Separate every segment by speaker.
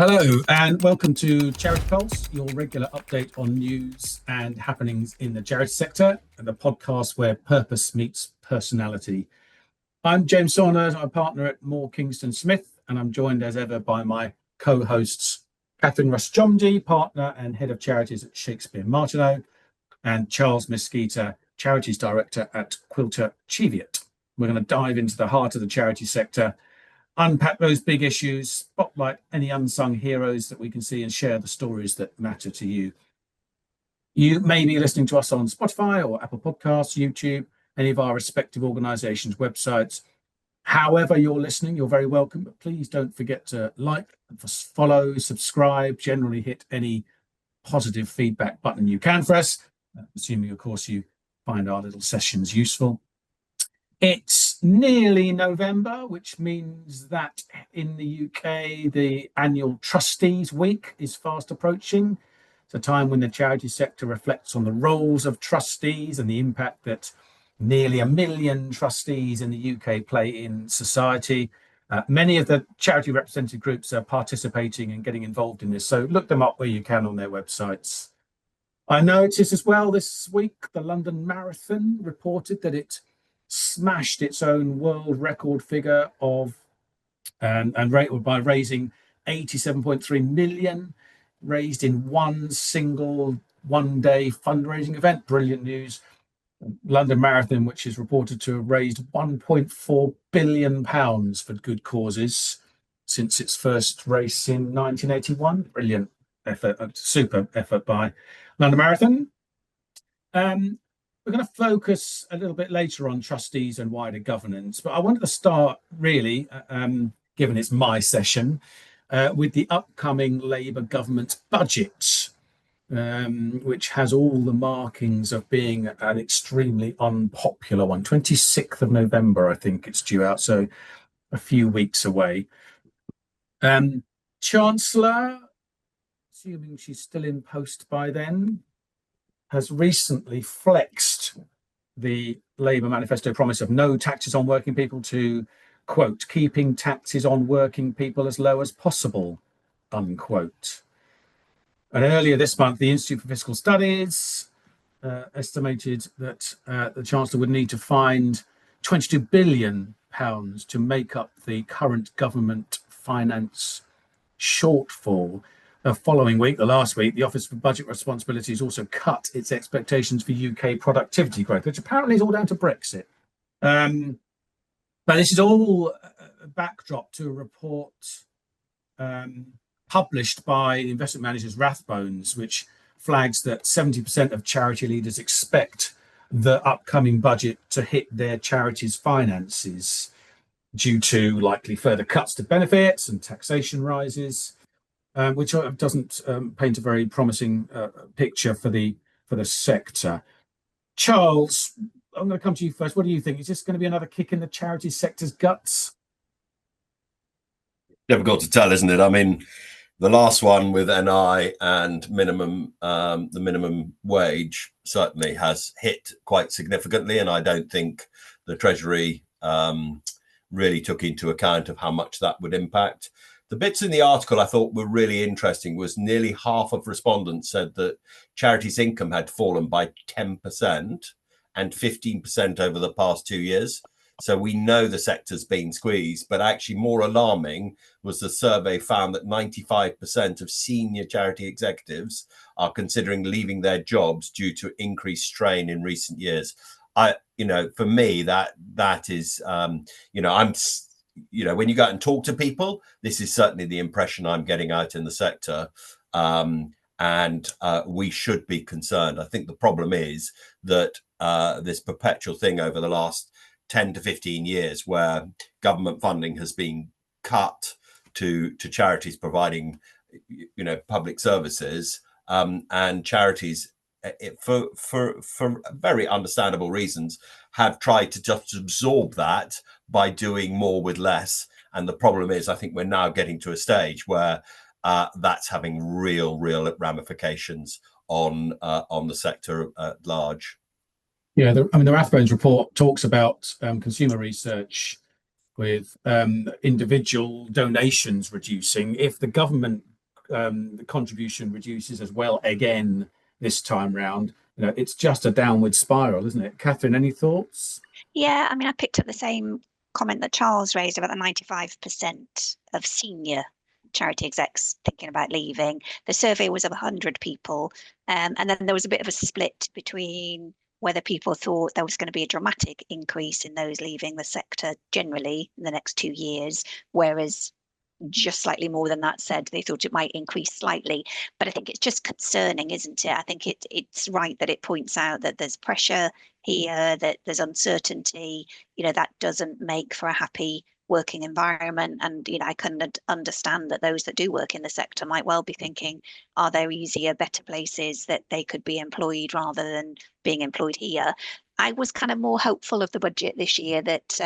Speaker 1: Hello and welcome to CharitEpulse, your regular update on news and happenings in the charity sector, and the podcast where purpose meets personality. I'm James Saunders, I'm a partner at Moore Kingston Smith, and I'm joined as ever by my co-hosts Catherine Russ-Jomji, partner and head of charities at Shakespeare Martineau, and Charles Mesquita, charities director at Quilter Cheviot. We're going to dive into the heart of the charity sector, unpack those big issues, spotlight any unsung heroes that we can see, and share the stories that matter to you. You may be listening to us on Spotify or Apple Podcasts, YouTube, any of our respective organisations' websites. However you're listening, you're very welcome, but please don't forget to like, follow, subscribe, generally hit any positive feedback button you can for us, assuming, of course, you find our little sessions useful. It's nearly November, which means that in the UK, the annual Trustees Week is fast approaching. It's a time when the charity sector reflects on the roles of trustees and the impact that nearly 1 million trustees in the UK play in society. Many of the charity represented groups are participating and getting involved in this, so look them up where you can on their websites. I noticed as well this week, the London Marathon reported that it smashed its own world record figure of by raising 87.3 million raised in one single one-day fundraising event. Brilliant news. London Marathon, which is reported to have raised £1.4 billion for good causes since its first race in 1981. Brilliant effort, a super effort by London Marathon. We're going to focus a little bit later on trustees and wider governance, but I wanted to start really, given it's my session, with the upcoming Labour government budget, which has all the markings of being an extremely unpopular one. 26th of November, I think it's due out, so a few weeks away. Chancellor, assuming she's still in post by then, has recently flexed the Labour manifesto promise of no taxes on working people to, quote, keeping taxes on working people as low as possible, unquote. And earlier this month, the Institute for Fiscal Studies estimated that the Chancellor would need to find £22 billion to make up the current government finance shortfall. The following week, the last week, the Office for Budget Responsibilities also cut its expectations for UK productivity growth, which apparently is all down to Brexit. But this is all a backdrop to a report published by investment managers Rathbones, which flags that 70% of charity leaders expect the upcoming budget to hit their charities' finances due to likely further cuts to benefits and taxation rises. Which doesn't paint a very promising picture for the sector. Charles, I'm going to come to you first. What do you think? Is this going to be another kick in the charity sector's guts?
Speaker 2: Difficult to tell, isn't it? I mean, the last one with NI and the minimum wage certainly has hit quite significantly, and I don't think the Treasury really took into account of how much that would impact. The bits in the article I thought were really interesting was nearly half of respondents said that charities' income had fallen by 10% and 15% over the past 2 years. So we know the sector's been squeezed, but actually more alarming was the survey found that 95% of senior charity executives are considering leaving their jobs due to increased strain in recent years. For me, that is, when you go out and talk to people, this is certainly the impression I'm getting out in the sector. And we should be concerned. I think the problem is that this perpetual thing over the last 10 to 15 years where government funding has been cut to charities providing, public services, and charities, for very understandable reasons, have tried to just absorb that by doing more with less. And the problem is, I think we're now getting to a stage where that's having real ramifications on the sector at large.
Speaker 1: Yeah, the Rathbones report talks about consumer research with individual donations reducing. If the government the contribution reduces as well again this time round. It's just a downward spiral, isn't it? Catherine, any thoughts?
Speaker 3: Yeah, I mean, I picked up the same comment that Charles raised about the 95% of senior charity execs thinking about leaving. The survey was of 100 people, and then there was a bit of a split between whether people thought there was going to be a dramatic increase in those leaving the sector generally in the next 2 years, whereas just slightly more than that said they thought it might increase slightly. But I think it's just concerning, isn't it? I think it's right that it points out that there's pressure here, that there's uncertainty. That doesn't make for a happy working environment. And I can understand that those that do work in the sector might well be thinking, are there easier, better places that they could be employed rather than being employed here? I was kind of more hopeful of the budget this year that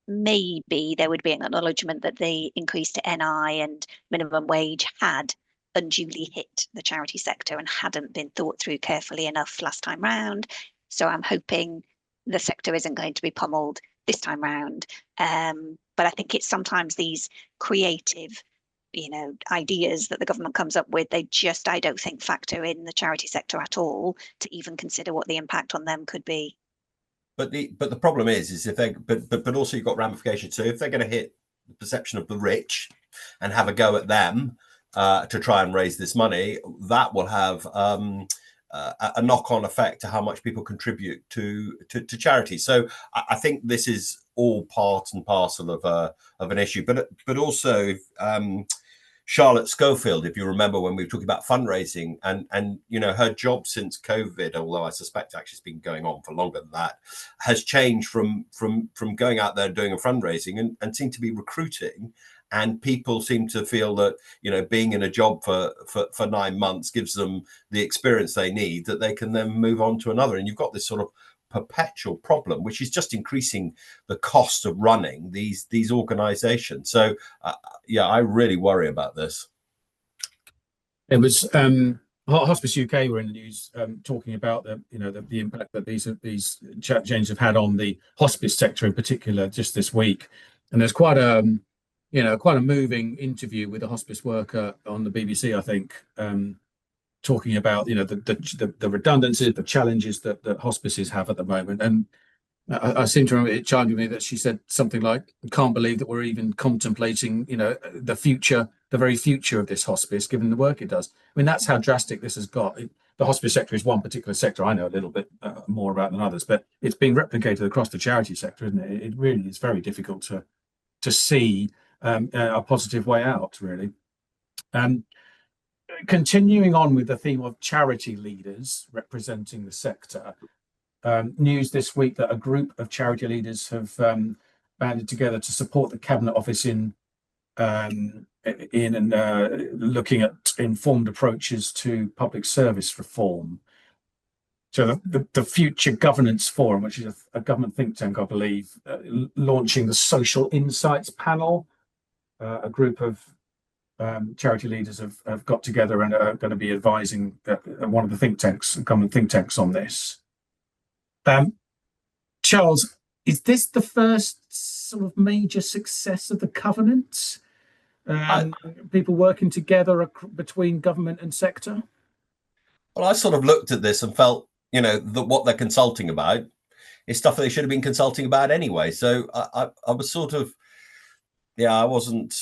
Speaker 3: maybe there would be an acknowledgement that the increase to NI and minimum wage had unduly hit the charity sector and hadn't been thought through carefully enough last time round. So I'm hoping the sector isn't going to be pummeled this time round. But I think it's sometimes these creative, ideas that the government comes up with, they just, I don't think, factor in the charity sector at all to even consider what the impact on them could be.
Speaker 2: But the problem is if they but also you've got ramifications. So if they're going to hit the perception of the rich and have a go at them to try and raise this money, that will have a knock-on effect to how much people contribute to charity. So I think this is all part and parcel of an issue. But also Charlotte Schofield, if you remember when we were talking about fundraising and her job since COVID, although I suspect actually it's been going on for longer than that, has changed from going out there doing a fundraising and seem to be recruiting. And people seem to feel that, being in a job for 9 months gives them the experience they need, that they can then move on to another. And you've got this sort of perpetual problem, which is just increasing the cost of running these organizations. So I really worry about this.
Speaker 1: It was Hospice UK were in the news talking about the impact that these changes have had on the hospice sector in particular just this week. And there's quite a moving interview with a hospice worker on the BBC, I think, talking about the redundancies, the challenges that hospices have at the moment. And I seem to remember it chimed with me that she said something like, "Can't believe that we're even contemplating, the future, the very future of this hospice, given the work it does." I mean, that's how drastic this has got. The hospice sector is one particular sector I know a little bit more about than others, but it's being replicated across the charity sector, isn't it? It really is very difficult to see a positive way out, really. Continuing on with the theme of charity leaders representing the sector, news this week that a group of charity leaders have banded together to support the Cabinet Office in looking at informed approaches to public service reform. So the Future Governance Forum, which is a government think tank, I believe, launching the Social Insights Panel. A group of charity leaders have got together and are going to be advising one of the government think tanks on this. Charles, is this the first sort of major success of the covenant? People working together between government and sector?
Speaker 2: Well, I sort of looked at this and felt, that what they're consulting about is stuff they should have been consulting about anyway. So I was sort of, I wasn't.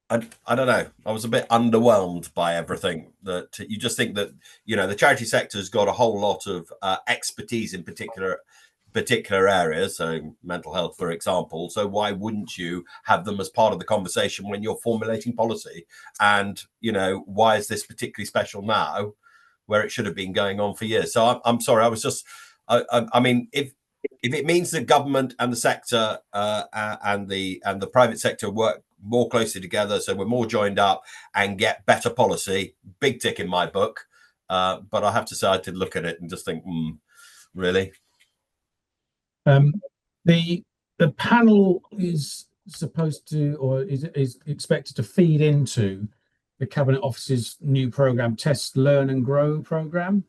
Speaker 2: I don't know. I was a bit underwhelmed by everything. That you just think that the charity sector has got a whole lot of expertise in particular areas, so mental health, for example. So why wouldn't you have them as part of the conversation when you're formulating policy? And why is this particularly special now, where it should have been going on for years? So I'm sorry. I was just. I mean, if it means the government and the sector and the private sector work more closely together, so we're more joined up and get better policy, big tick in my book. But I have to say I did look at it and just think, really?
Speaker 1: The panel is supposed to, or is expected to feed into the Cabinet Office's new program, Test, Learn and Grow program,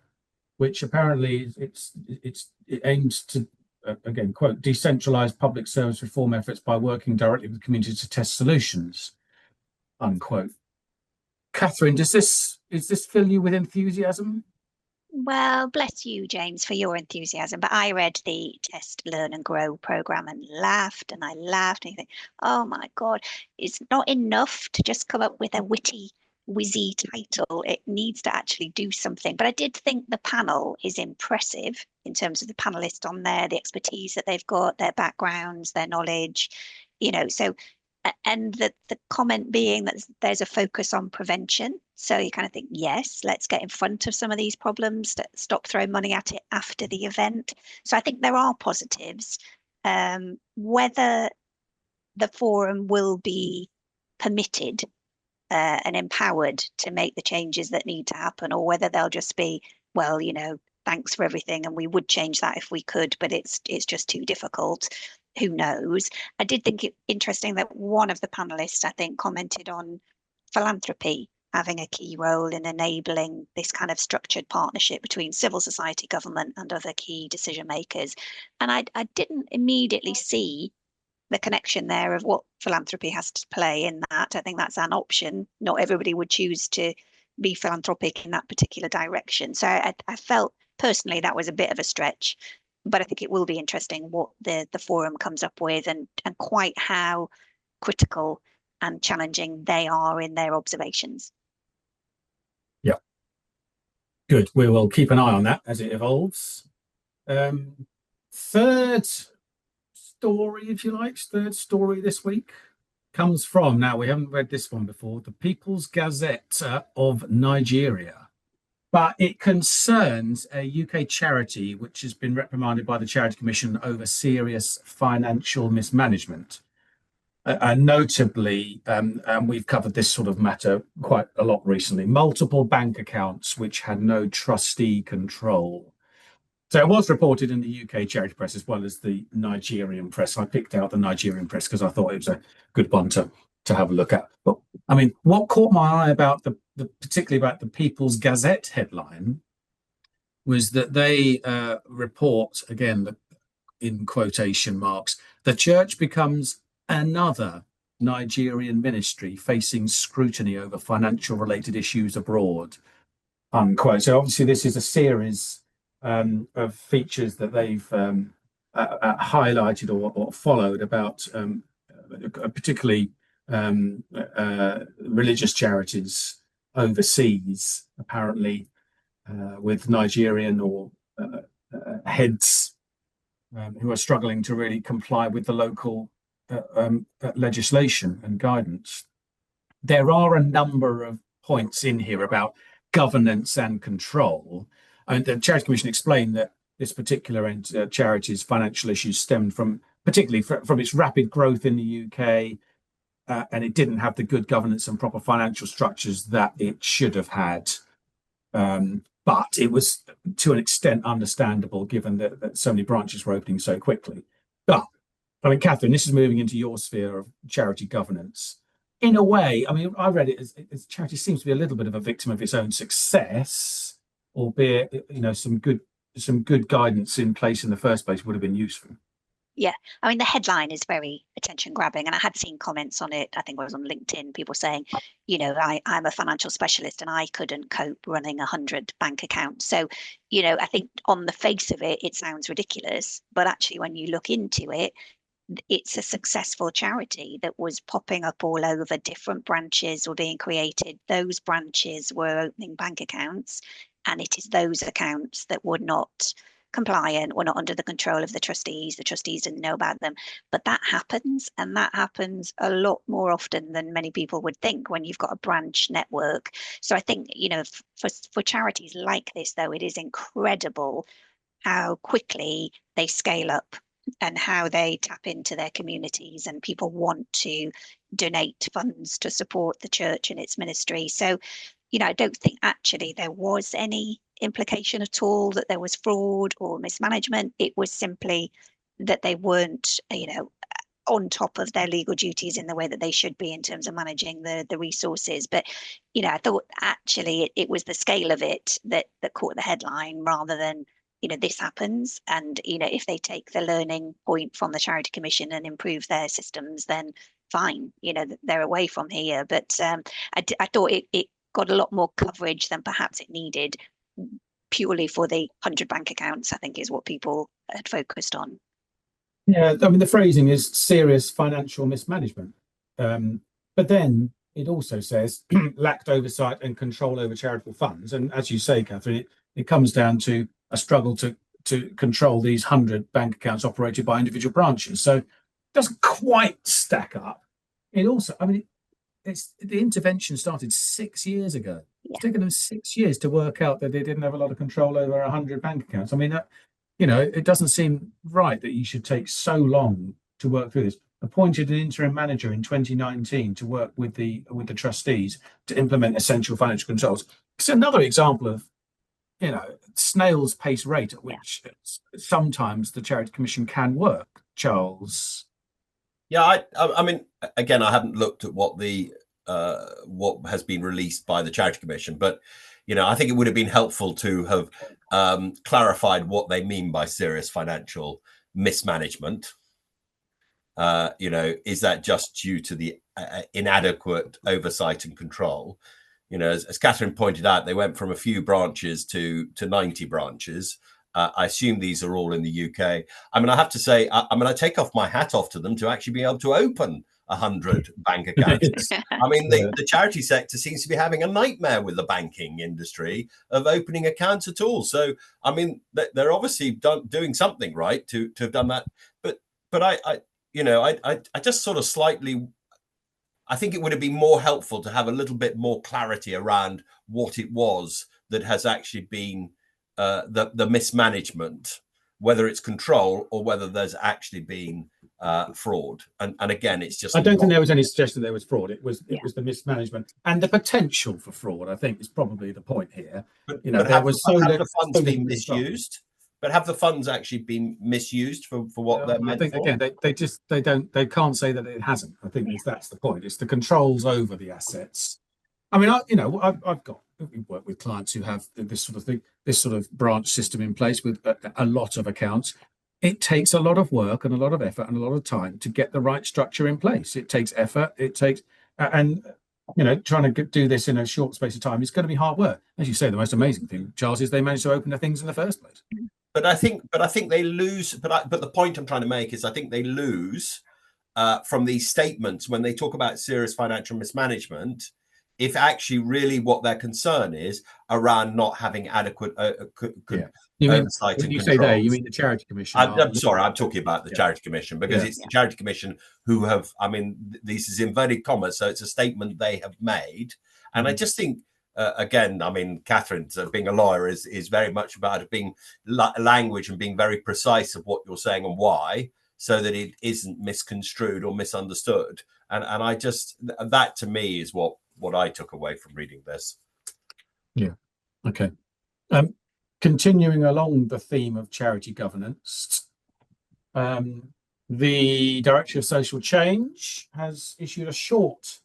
Speaker 1: which apparently it aims to, again, quote, decentralize public service reform efforts by working directly with communities to test solutions, unquote. Catherine, is this fill you with enthusiasm?
Speaker 3: Well, bless you, James, for your enthusiasm. But I read the Test, Learn and Grow program and laughed and I laughed. And you think, oh my God, it's not enough to just come up with a witty, whizzy title. It needs to actually do something. But I did think the panel is impressive in terms of the panelists on there, the expertise that they've got, their backgrounds, their knowledge, so and the comment being that there's a focus on prevention. So you kind of think, yes, let's get in front of some of these problems, stop throwing money at it after the event. So I think there are positives. Whether the forum will be permitted and empowered to make the changes that need to happen, or whether they'll just be, well, thanks for everything, and we would change that if we could, but it's just too difficult. Who knows? I did think it interesting that one of the panelists, I think, commented on philanthropy having a key role in enabling this kind of structured partnership between civil society, government, and other key decision makers. And I didn't immediately see the connection there of what philanthropy has to play in that. I think that's an option. Not everybody would choose to be philanthropic in that particular direction. So I felt personally that was a bit of a stretch, but I think it will be interesting what the forum comes up with and quite how critical and challenging they are in their observations.
Speaker 1: Yeah. Good. We will keep an eye on that as it evolves. Third story, if you like, third story this week comes from, now we haven't read this one before, the People's Gazette of Nigeria. But it concerns a UK charity which has been reprimanded by the Charity Commission over serious financial mismanagement. Notably, we've covered this sort of matter quite a lot recently, multiple bank accounts which had no trustee control. So it was reported in the UK charity press as well as the Nigerian press. I picked out the Nigerian press because I thought it was a good one to have a look at. But I mean, what caught my eye about particularly about the People's Gazette headline was that they report, again, in quotation marks, the church becomes another Nigerian ministry facing scrutiny over financial related issues abroad, unquote. So obviously this is a series of features that they've highlighted or followed about particularly religious charities overseas, apparently with Nigerian or heads who are struggling to really comply with the local legislation and guidance. There are a number of points in here about governance and control. And the Charity Commission explained that this particular charity's financial issues stemmed from, particularly from its rapid growth in the UK, and it didn't have the good governance and proper financial structures that it should have had. But it was, to an extent, understandable given that so many branches were opening so quickly. But, I mean, Catherine, this is moving into your sphere of charity governance. In a way, I mean, I read it as charity seems to be a little bit of a victim of its own success, albeit, some good guidance in place in the first place would have been useful.
Speaker 3: Yeah, I mean, the headline is very attention grabbing, and I had seen comments on it. I think it was on LinkedIn, people saying, I'm a financial specialist and I couldn't cope running 100 bank accounts. So, I think on the face of it, it sounds ridiculous, but actually when you look into it, it's a successful charity that was popping up all over. Different branches were being created. Those branches were opening bank accounts, and it is those accounts that were not compliant, were not under the control of the trustees. The trustees didn't know about them. But that happens, and that happens a lot more often than many people would think when you've got a branch network. So I think, for charities like this, though, it is incredible how quickly they scale up and how they tap into their communities, and people want to donate funds to support the church and its ministry. So, I don't think actually there was any implication at all that there was fraud or mismanagement. It was simply that they weren't, on top of their legal duties in the way that they should be in terms of managing the resources. But, I thought actually it was the scale of it that caught the headline rather than, this happens. And, if they take the learning point from the Charity Commission and improve their systems, then fine, they're away from here. But I thought it got a lot more coverage than perhaps it needed, purely for the 100 bank accounts, I think is what people had focused on.
Speaker 1: Yeah, I mean, the phrasing is serious financial mismanagement. But then it also says lacked oversight and control over charitable funds. And as you say, Catherine, it comes down to a struggle to control these 100 bank accounts operated by individual branches. So it doesn't quite stack up. It also, I mean, it's the intervention started 6 years ago. It's taken them 6 years to work out that they didn't have a lot of control over 100 bank accounts. I mean, it doesn't seem right that you should take so long to work through this. Appointed an interim manager in 2019 to work with the trustees to implement essential financial controls. It's another example of, snail's pace rate at which sometimes the Charity Commission can work, Charles.
Speaker 2: Yeah, I mean, again, I haven't looked at what has been released by the Charity Commission, but I think it would have been helpful to have clarified what they mean by serious financial mismanagement. Is that just due to the inadequate oversight and control? As Catherine pointed out, they went from a few branches to 90 branches. I assume these are all in the UK. I mean, I have to say, I take off my hat off to them to actually be able to open 100 bank accounts. I mean, the charity sector seems to be having a nightmare with the banking industry of opening accounts at all. So, I mean, they're obviously doing something right to have done that. But I just sort of slightly, I think it would have been more helpful to have a little bit more clarity around what it was that has actually been the mismanagement, whether it's control or whether there's actually been fraud. And again, it's just,
Speaker 1: I don't think there was any suggestion there was fraud. It was the mismanagement and the potential for fraud, I think, is probably the point here.
Speaker 2: But
Speaker 1: there was
Speaker 2: the funds been misused? But have the funds actually been misused for what they're meant for?
Speaker 1: Again, they can't say that it hasn't. I think that's the point. It's the controls over the assets. I mean, we've worked with clients who have this sort of thing, this sort of branch system in place with a lot of accounts. It takes a lot of work and a lot of effort and a lot of time to get the right structure in place. It takes effort. It takes, trying to do this in a short space of time is going to be hard work. As you say, the most amazing thing, Charles, is they managed to open the things in the first place.
Speaker 2: But I think they lose. But the point I'm trying to make is I think they lose from these statements when they talk about serious financial mismanagement. If actually really what their concern is around not having adequate oversight and
Speaker 1: you
Speaker 2: control.
Speaker 1: Say they, you mean the Charity Commission?
Speaker 2: I'm sorry, I'm talking about the Charity Commission because it's the Charity Commission who have. I mean, this is inverted commas, so it's a statement they have made, and I just think. Again, I mean, Catherine, being a lawyer is very much about being language and being very precise of what you're saying and why, so that it isn't misconstrued or misunderstood. And I just, that to me is what I took away from reading this.
Speaker 1: Yeah. Okay. Continuing along the theme of charity governance, the Director of Social Change has issued a short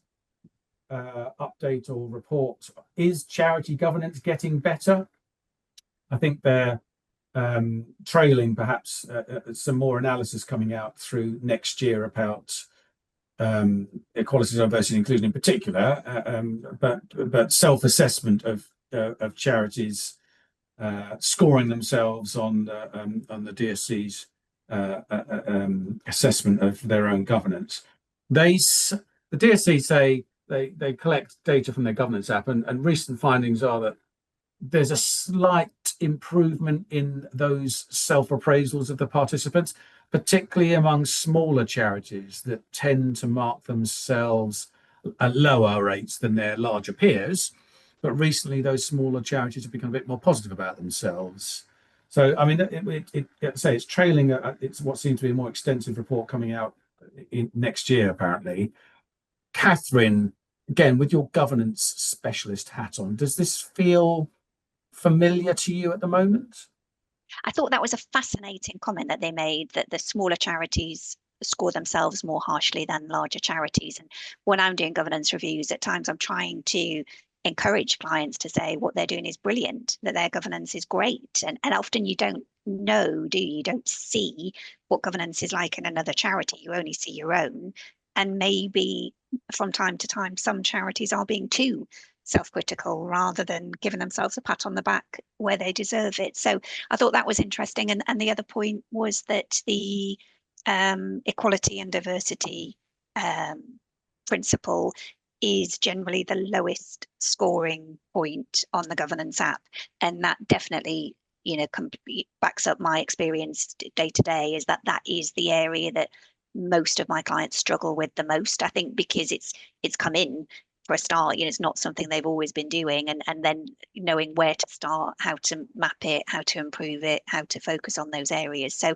Speaker 1: update or report. Is charity governance getting better? I think they're trailing perhaps some more analysis coming out through next year about equality, diversity, and inclusion in particular, but self-assessment of charities scoring themselves on the DSC's assessment of their own governance. The DSC say they collect data from their governance app, and recent findings are that there's a slight improvement in those self-appraisals of the participants, particularly among smaller charities that tend to mark themselves at lower rates than their larger peers. But recently, those smaller charities have become a bit more positive about themselves. So, I mean, it's trailing. It's what seems to be a more extensive report coming out next year, apparently. Catherine, again, with your governance specialist hat on, does this feel familiar to you at the moment?
Speaker 3: I thought that was a fascinating comment that they made, that the smaller charities score themselves more harshly than larger charities. And when I'm doing governance reviews, at times I'm trying to encourage clients to say what they're doing is brilliant, that their governance is great. And often you don't know, do you? You don't see what governance is like in another charity. You only see your own. And maybe from time to time, some charities are being too self-critical rather than giving themselves a pat on the back where they deserve it. So I thought that was interesting. And the other point was that the equality and diversity principle is generally the lowest scoring point on the governance app, and that definitely, you know, backs up my experience day to day, is that is the area that most of my clients struggle with the most. I think because it's come in for a start, you know, it's not something they've always been doing, and then knowing where to start, how to map it, how to improve it, how to focus on those areas. So,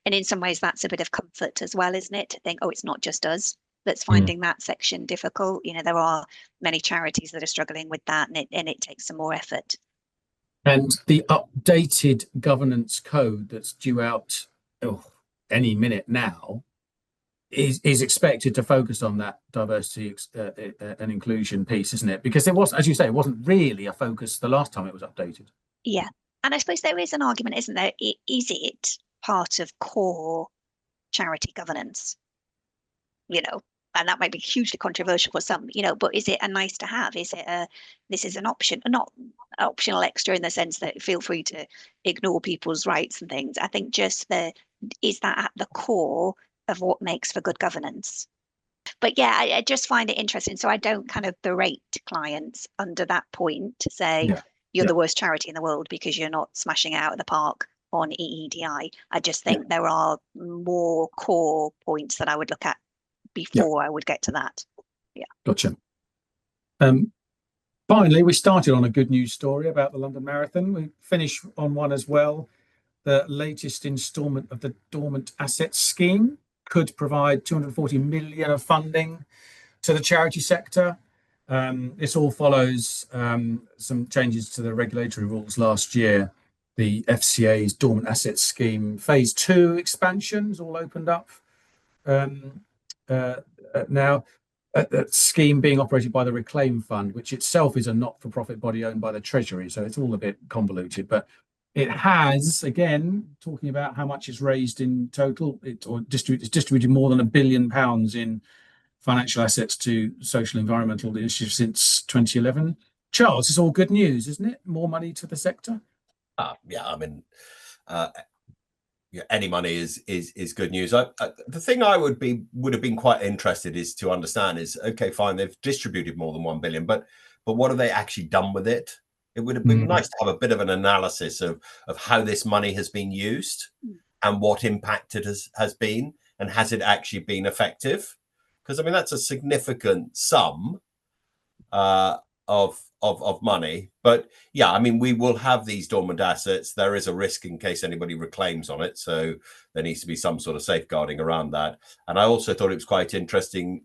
Speaker 3: and in some ways that's a bit of comfort as well, isn't it, to think, oh, it's not just us that's finding that section difficult. You know, there are many charities that are struggling with that, and it takes some more effort.
Speaker 1: And the updated governance code that's due out any minute now is expected to focus on that diversity and inclusion piece, isn't it? Because it was, as you say, it wasn't really a focus the last time it was updated.
Speaker 3: Yeah. And I suppose there is an argument, isn't there? Is it part of core charity governance? You know, and that might be hugely controversial for some, you know, but is it a nice to have? Is it this is an option, not optional extra in the sense that feel free to ignore people's rights and things. I think just is that at the core of what makes for good governance? But yeah, I just find it interesting. So I don't kind of berate clients under that point to say you're the worst charity in the world because you're not smashing it out of the park on EEDI. I just think there are more core points that I would look at before I would get to that. Yeah.
Speaker 1: Gotcha. Finally, we started on a good news story about the London Marathon. We finished on one as well. The latest instalment of the Dormant Assets Scheme could provide 240 million of funding to the charity sector. This all follows some changes to the regulatory rules last year. The FCA's Dormant Assets Scheme Phase 2 expansions all opened up now. That scheme being operated by the Reclaim Fund, which itself is a not-for-profit body owned by the Treasury, so it's all a bit convoluted. But it has, again, talking about how much it's raised in total, it's distributed more than £1 billion in financial assets to social environmental initiatives since 2011. Charles, it's all good news, isn't it? More money to the sector.
Speaker 2: Yeah, I mean, any money is good news. The thing I would have been quite interested is to understand is, okay, fine, they've distributed more than 1 billion, but what have they actually done with it? It would have been nice to have a bit of an analysis of how this money has been used and what impact it has been, and has it actually been effective? Because I mean, that's a significant sum of money. But yeah, I mean, we will have these dormant assets. There is a risk in case anybody reclaims on it, so there needs to be some sort of safeguarding around that. And I also thought it was quite interesting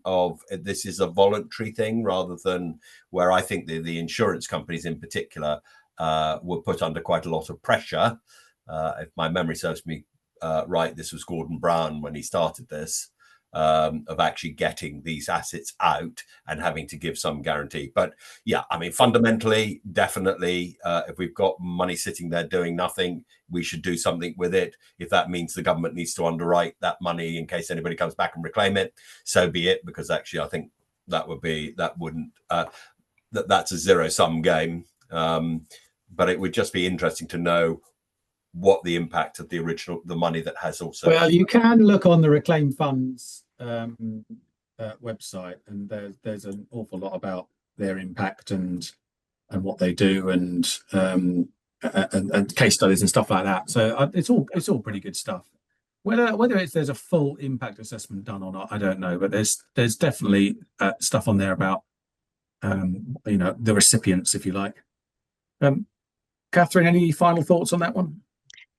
Speaker 2: this is a voluntary thing rather than where I think the insurance companies in particular were put under quite a lot of pressure. If my memory serves me right, this was Gordon Brown when he started this. Of actually getting these assets out and having to give some guarantee. But yeah, I mean, fundamentally, definitely, if we've got money sitting there doing nothing, we should do something with it. If that means the government needs to underwrite that money in case anybody comes back and reclaim it, so be it. Because actually, I think that's a zero-sum game. But it would just be interesting to know what the impact of the money that has also.
Speaker 1: Well, you can look on the Reclaim Fund's website, and there's an awful lot about their impact and what they do, and case studies and stuff like that. So it's all pretty good stuff. Whether there's a full impact assessment done or not, I don't know, but there's definitely stuff on there about the recipients, if you like. Catherine, any final thoughts on that one?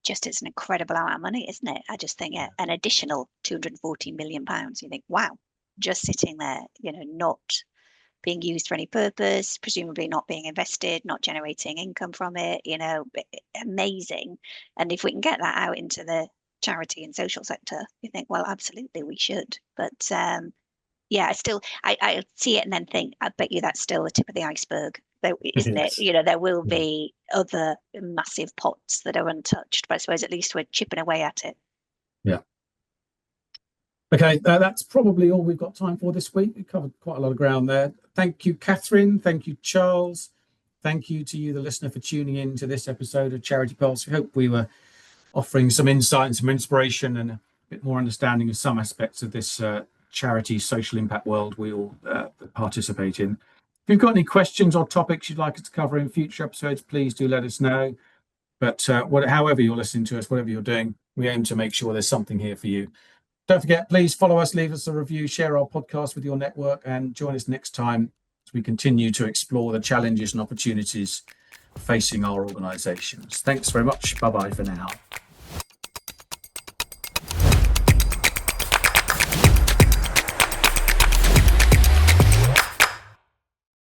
Speaker 3: Just it's an incredible amount of money, isn't it? I just think an additional £240 million. You think, wow, just sitting there, not being used for any purpose, presumably not being invested, not generating income from it, amazing. And if we can get that out into the charity and social sector, you think, well, absolutely, we should. But yeah, I see it and then think, I bet you that's still the tip of the iceberg. Isn't it? There will be other massive pots that are untouched, but I suppose at least we're chipping away at it.
Speaker 1: Yeah. Okay, that's probably all we've got time for this week. We covered quite a lot of ground there. Thank you, Catherine. Thank you, Charles. Thank you to you, the listener, for tuning in to this episode of Charity Pulse. We hope we were offering some insight and some inspiration and a bit more understanding of some aspects of this charity social impact world we all participate in. If you've got any questions or topics you'd like us to cover in future episodes, please do let us know. But however you're listening to us, whatever you're doing, we aim to make sure there's something here for you. Don't forget, please follow us, leave us a review, share our podcast with your network, and join us next time as we continue to explore the challenges and opportunities facing our organisations. Thanks very much. Bye-bye for now.